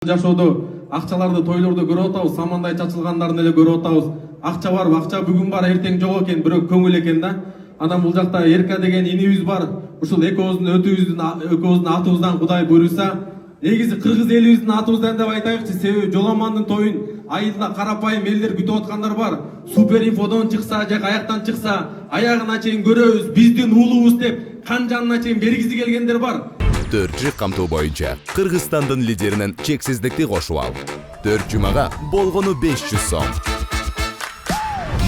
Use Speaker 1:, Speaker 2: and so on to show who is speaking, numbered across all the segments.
Speaker 1: Жашоодо акчаларды тойлордо көрүп атабыз, самандай чачылгандарын эле көрүп атабыз. Акча бар, акча бүгүн бар, эртең жок экен, бирок көңүл экен да. Анан бул жакта Эрка деген инибиз бар. Ушул экөөбүздүн атыбыздан Кудай буйруса, негизи кыргыз элибиздин атыбыздан деп айтайыкчы, себеби Жоламандын тоюн айылда карапайым элдер күтүп аткандар бар. Супер инфодон чыкса, же каяктан чыкса, аягына чейин көрөбүз, биздин уулубуз деп кан жанына чейин бергизи келгендер бар.
Speaker 2: 4 камтуу боюнча Кыргызстандын лидеринин чексиздикти кошуп ал. 4 жумага болгону 500 сом.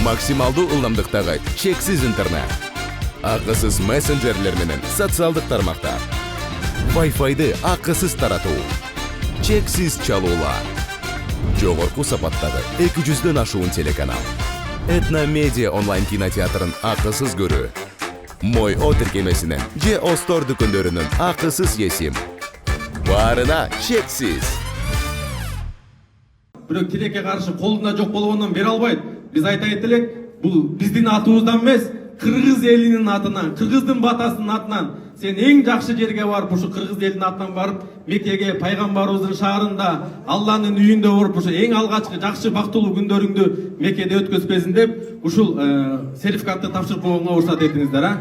Speaker 2: Максималдуу ылдамдыктагы чексиз интернет. Акысыз мессенджерлер менен социалдык тармактар. Wi-Fi'ды акысыз таратуу. Чексиз чалуулар. Жогорку сапаттагы 200дөн ашуун телеканал. Этно медиа онлайн кинотеатрын акысыз көрүү. Мой О тиркемесинен же Остор дүкөндөрүнүн акысыз есим. Баарына чексиз.
Speaker 1: Бирок тилекке каршы колунда жок болгондон бере албайт. Биз айтайт элек, бул биздин атыбыздан эмес, кыргыз элинин атынан, кыргыздын батасынын атынан. Сен эң жакшы жерге барып, ушу кыргыз элинин атынан барып, Меккеге, пайгамбарыбыздын шаарында, Алланын үйүндө барып, ушу эң алгачкы жакшы бактылуу күндөрүңдү Меккеде өткөзбөсүн деп, ушул сертификатты тапшырып койгонго уруксат этиңиздер, а?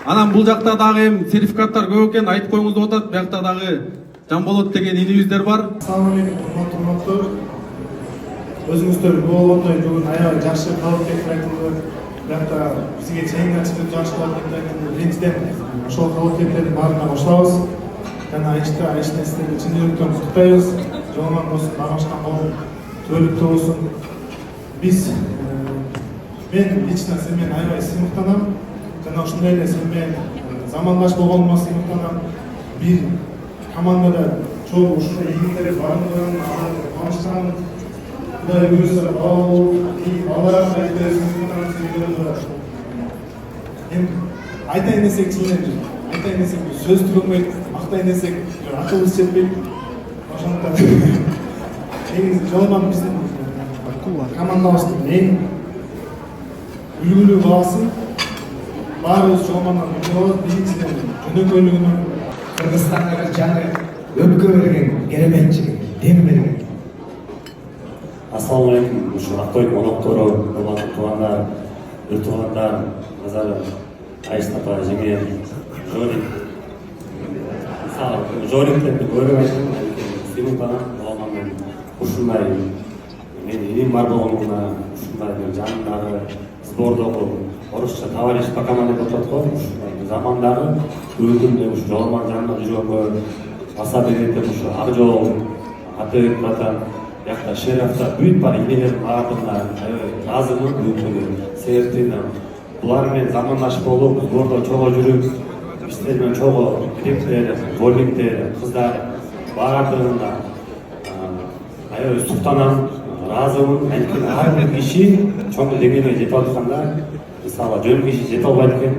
Speaker 1: Анан бул жакта дагы эми сертификаттар көп экен, айтып коюңуз деп атат. Бияқта дагы Жанболот деген инибиздер бар.
Speaker 3: Ассалам алейкум, урматтуу. Өзүңүздөр болуп атат, бүгүн аябай жакшы кабыл деп айтылды. Бияқта бизге чейин ачылып жакшы болуп атат. Биринчиден ошол кабыл кептердин баарына кошулабыз. Жана айчтан сиздерди чын жүрөктөн куттуктайбыз. Жоламан болсун, багышкан болуп, түбөлүктүү болсун. Мен лично сен менен аябай сыймыктанам. Жана ушундай эле сен менен замандаш болгонума сыймыктанам. Бир командада чоң ушундай ийгилер барындыгын кубанычтамын. Кудай буйруса балалар айтайын десек чынын айтайын десек сөз түгөнбөйт, мактайын десек акылыбыз жетпейт. Ошондуктан негизи Жоламан биздин командабыздын эң үлгүлүү баласы. Баарыбыз Жоламандан үлгү биринчиден жөнөкөйлүгүнөн,
Speaker 4: Кыргызстандагы жаңы өпкө берген, керемет жигит, дем берген.
Speaker 5: Ассалам алейкум, ушу Аккой коноктору, туугандар, өр туугандар, назары Айштапа, жеңе, Жорик. Жориктерди көрүп айттым, сыймыктанам, Жоламандын ушундай менин иним бар болгонуна, ушундай жанындагы сбордогу орусча товарищ по команде деп атат го, ушундай замандагы өкүмдө ушу Жоламан жанында жүргөнгө баса берет ушу ак жол, Атабек бата, бияқта Шерафта бүт бар инелердин баардыгына ыраазымын, бүгүнкү сертине. Булар менен замандаш болуп, сбордо чогуу жүрүп, биздер менен чогуу гриптер, боулингдер, кыздар баардыгына аябай суктанам, ыраазымын. Анткени ар бир киши чоң деңгээлге жетип атканда, мисалы жөн киши жете албайт экен.